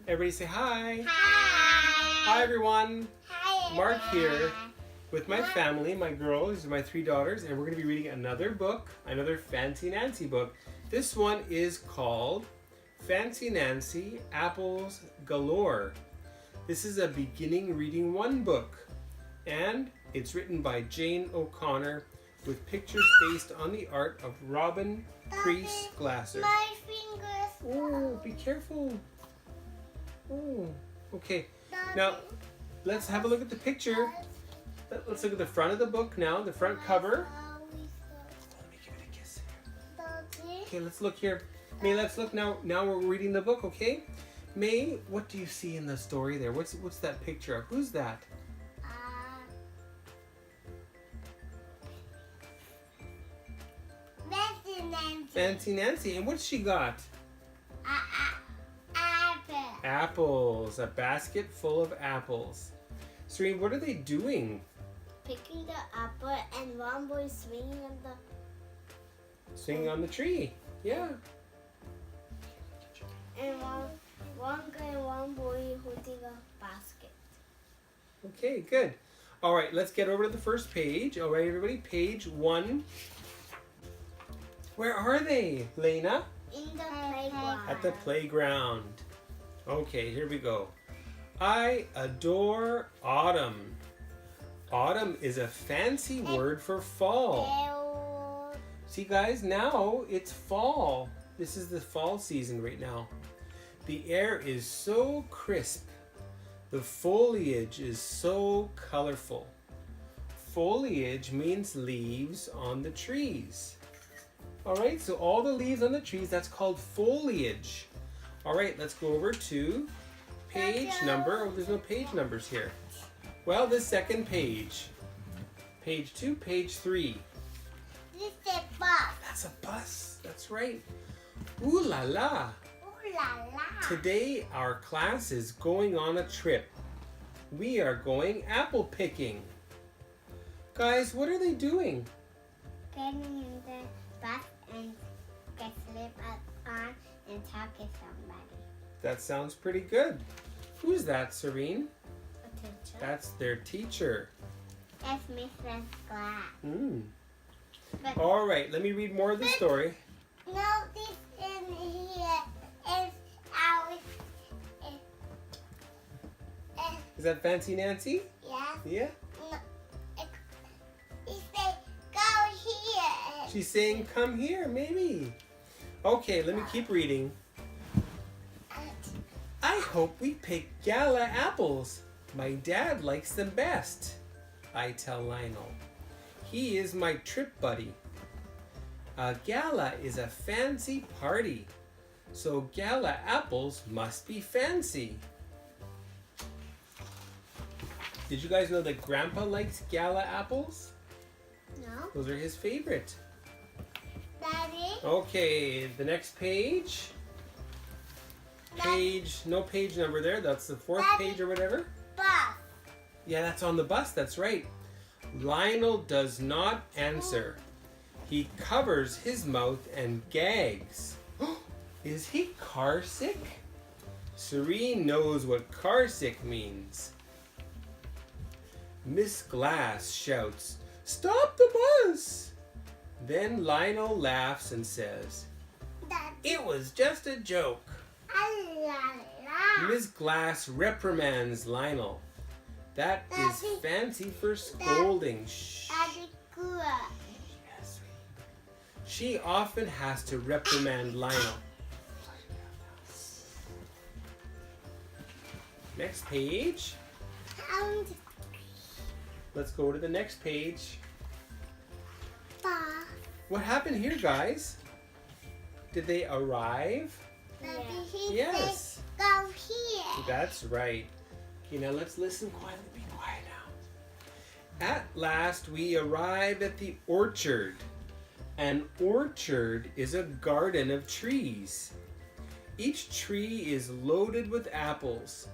Everybody say hi. Hi. Hi everyone. Hi. Mark here with my family, my girls, these are my 3 daughters, and we're going to be reading another book, another Fancy Nancy book. This one is called Fancy Nancy Apples Galore. This is a beginning reading 1 book, and it's written by Jane O'Connor with pictures based on the art of Robin Priest Glasser. My fingers. Oh, be careful. Oh, okay. Now, let's have a look at the picture. Let's look at the front of the book now, the front cover. Let me give it a kiss here. Okay, let's look here. May, let's look now. Now we're reading the book, okay? May, what do you see in the story there? What's that picture of? Who's that? Fancy Nancy. Fancy Nancy. And what's she got? Apple. Apples. A basket full of apples. Serene, what are they doing? Picking the apple and one boy swinging on the. Swinging on the tree. Yeah. And one guy and one boy holding a basket. Okay, good. All right, let's get over to the first page. All right, everybody, page 1. Where are they, Lena? In the playground. At the playground. Okay, here we go. I adore autumn. Autumn is a fancy word for fall. See, guys, now it's fall. This is the fall season right now. The air is so crisp. The foliage is so colorful. Foliage means leaves on the trees. All right, so all the leaves on the trees, that's called foliage. All right, let's go over to page number. Oh, there's no page numbers here. Well, the second page. Page 2, page 3. This is a bus. That's a bus. That's right. Ooh la la. Ooh la la. Today our class is going on a trip. We are going apple picking. Guys, what are they doing? Getting in the bus and get slip on and talk to somebody. That sounds pretty good. Who's that, Serene? A teacher. That's their teacher. That's Mrs. Glass. But All right, let me read more of the story. no, this in here is our. Is that Fancy Nancy? Yeah. Yeah. No, he said go here. She's saying, come here, maybe. Okay, let me keep reading. I hope we pick gala apples. My dad likes them best, I tell Lionel. He is my trip buddy. A gala is a fancy party, so gala apples must be fancy. Did you guys know that Grandpa likes gala apples? No. Those are his favorite. Daddy. Okay, the next page. No page number there. That's the 4th page or whatever. Bus. Yeah, that's on the bus. That's right. Lionel does not answer. He covers his mouth and gags. Is he car sick? Serene knows what car sick means. Miss Glass shouts, "Stop the bus!" Then Lionel laughs and says, Daddy. "It was just a joke." La, la. Miss Glass reprimands Lionel. That is Daddy. fancy for scolding. Shh. Daddy, good. Yes. She often has to reprimand Lionel. Next page. And Let's go to the next page. bus. What happened here, guys? Did they arrive? Daddy, he Yes. said go here. That's right. Okay, now let's listen quietly. Be quiet now. At last, we arrive at the orchard. An orchard is a garden of trees. Each tree is loaded with apples.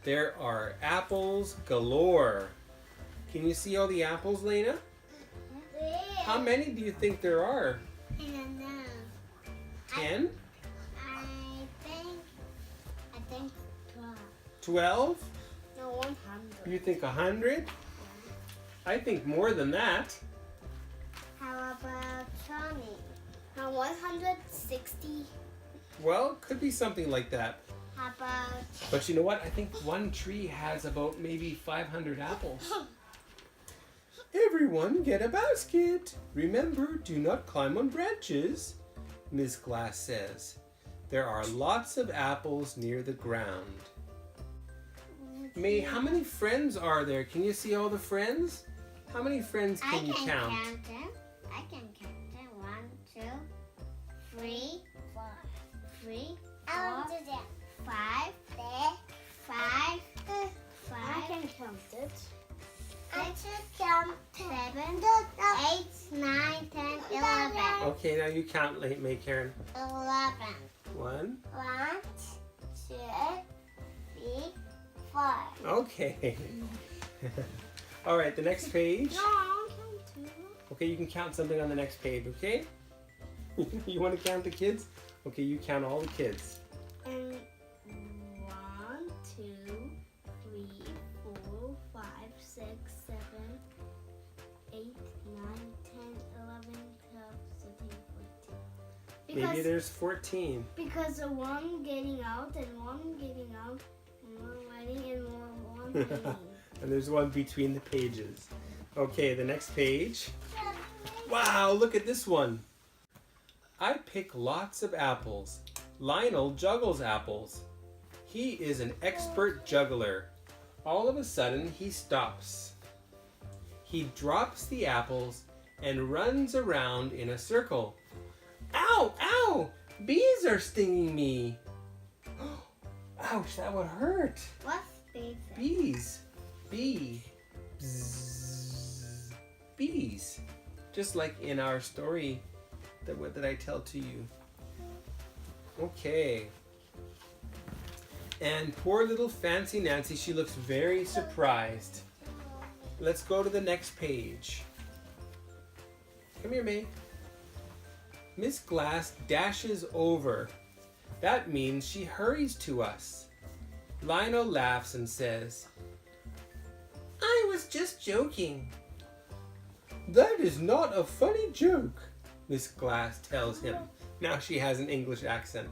There are apples galore. Can you see all the apples, Lena? How many do you think there are? I don't know. 10? I think 12? No, 100. You think 100? I think more than that. How about 20? 160. Well, could be something like that. How about... But you know what? I think one tree has about maybe 500 apples. Everyone get a basket. Remember, do not climb on branches, Miss Glass says. There are lots of apples near the ground. May, how many friends are there? Can you see all the friends? How many friends can you count? Them. I can count them. 1, 2, 3, 4, 3, 4, 5, 5, 5. I can count it. 6, 7, 8, 9, 10, 11. Okay, now you count, May Karen. 11. 1. 1, 2, 3, 4. Okay. All right, the next page. No, I'll count 2. Okay, you can count something on the next page, okay? You want to count the kids? Okay, you count all the kids. 1, 2, 3, 4, 5, 6, 7, 8, 9, 10, 11, 12, 13, 14. Maybe there's 14. Because the one getting out and one getting out and one writing and one reading. And there's one between the pages. Okay, the next page. Wow, look at this one. I pick lots of apples. Lionel juggles apples. He is an expert juggler. All of a sudden, he stops. He drops the apples and runs around in a circle. Ow, ow! Bees are stinging me. Ouch, that would hurt. What's bees? Bees. Bee. Bzzz. Bees. Just like in our story that I tell to you. Okay. And poor little Fancy Nancy, she looks very surprised. Let's go to the next page. Come here, May. Miss Glass dashes over. That means she hurries to us. Lionel laughs and says, I was just joking. That is not a funny joke, Miss Glass tells him. Now she has an English accent.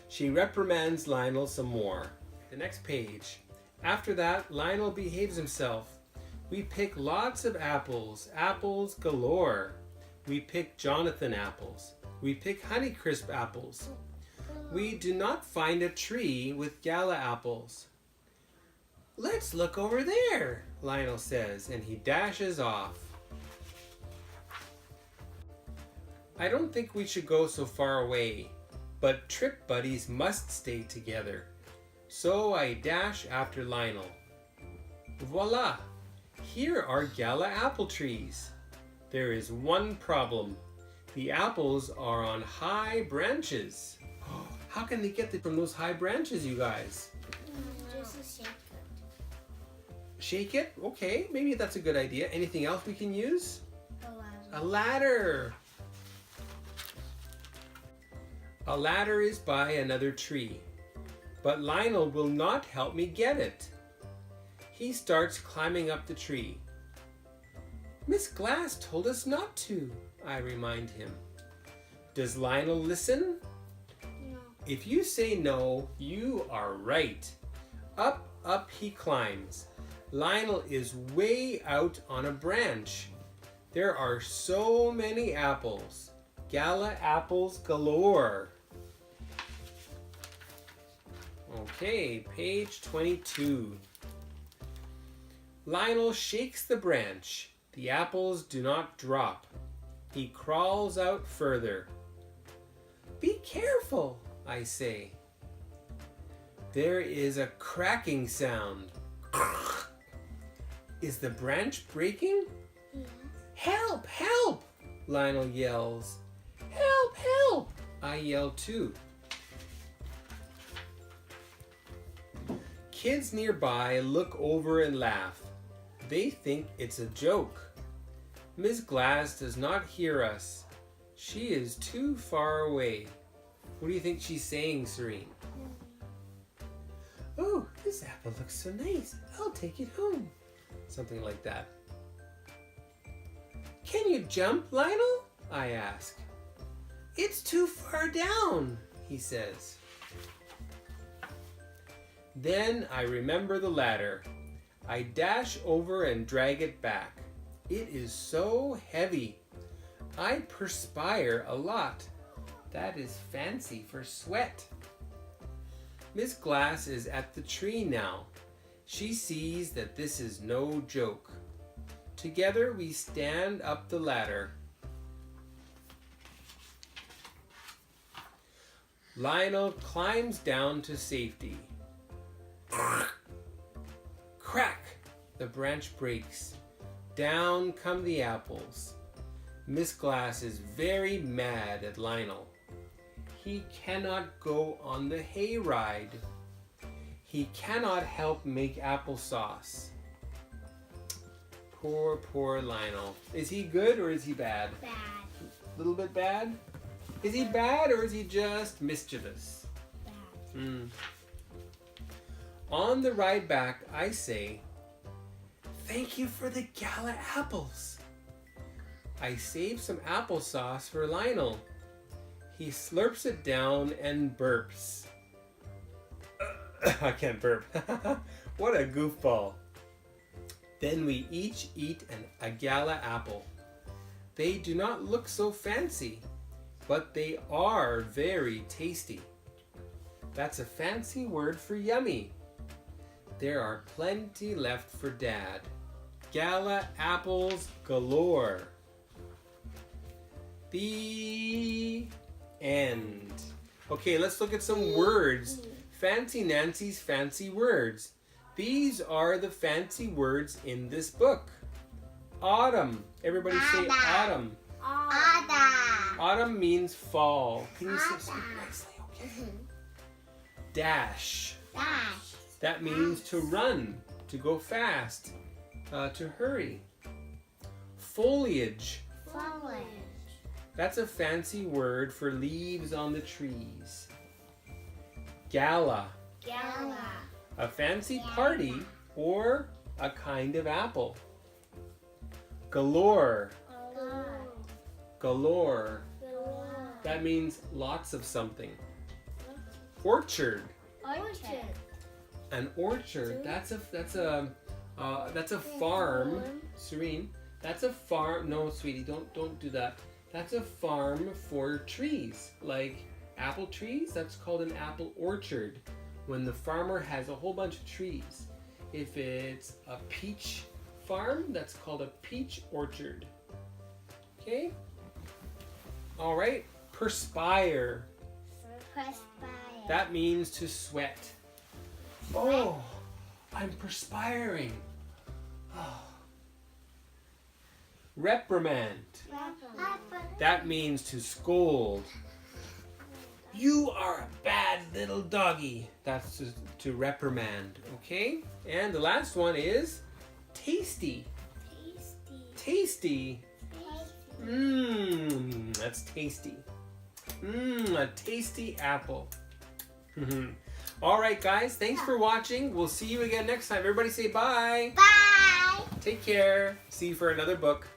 She reprimands Lionel some more. The next page. After that, Lionel behaves himself. We pick lots of apples, apples galore. We pick Jonathan apples. We pick Honeycrisp apples. We do not find a tree with gala apples. Let's look over there, Lionel says, and he dashes off. I don't think we should go so far away, but trip buddies must stay together. So I dash after Lionel. Voila! Here are gala apple trees. There is one problem. The apples are on high branches. How can they get from those high branches, you guys? Just shake it. Shake it? Okay, maybe that's a good idea. Anything else we can use? A A ladder. A ladder is by another tree, but Lionel will not help me get it. He starts climbing up the tree. Miss Glass told us not to, I remind him. Does Lionel listen? No. If you say no, you are right. Up, up he climbs. Lionel is way out on a branch. There are so many apples. Gala apples galore. Okay, page 22. Lionel shakes the branch. The apples do not drop. He crawls out further. Be careful, I say. There is a cracking sound. Is the branch breaking? Yes. Help, help, Lionel yells. Help, help, I yell too. Kids nearby look over and laugh. They think it's a joke. Miss Glass does not hear us. She is too far away. What do you think she's saying, Serene? Oh, This apple looks so nice. I'll take it home. Something like that. Can you jump, Lionel? I ask. It's too far down, he says. Then I remember the ladder. I dash over and drag it back. It is so heavy. I perspire a lot. That is fancy for sweat. Miss Glass is at the tree now. She sees that this is no joke. Together we stand up the ladder. Lionel climbs down to safety. Crack! The branch breaks. Down come the apples. Miss Glass is very mad at Lionel. He cannot go on the hayride. He cannot help make applesauce. Poor Lionel. Is he good or is he bad? Bad. A little bit bad? Is he bad or is he just mischievous? Bad. On the ride back, I say, "Thank you for the gala apples." I save some applesauce for Lionel. He slurps it down and burps. I can't burp. What a goofball. Then we each eat a gala apple. They do not look so fancy, but they are very tasty. That's a fancy word for yummy. There are plenty left for Dad. Gala apples galore. The end. Okay, let's look at some words. Fancy Nancy's fancy words. These are the fancy words in this book. Autumn. Everybody say autumn. Autumn. Autumn means fall. Can you speak nicely? Okay. Dash. Dash. That means to run, to go fast, to hurry. Foliage. Foliage. That's a fancy word for leaves on the trees. Gala. Gala. A fancy party or a kind of apple. Galore. Galore. That means lots of something. Orchard. Orchard. An orchard. That's a farm. Serene. That's a farm. No, sweetie, don't do that. That's a farm for trees, like apple trees. That's called an apple orchard. When the farmer has a whole bunch of trees. If it's a peach farm, that's called a peach orchard. Okay? All right. Perspire. Perspire. That means to sweat. Oh, I'm perspiring. Oh. Reprimand. That means to scold. You are a bad little doggy. That's to reprimand, okay? And the last one is tasty. Tasty. That's tasty. A tasty apple. All right, guys. Thanks for watching. We'll see you again next time. Everybody say bye. Bye. Take care. See you for another book.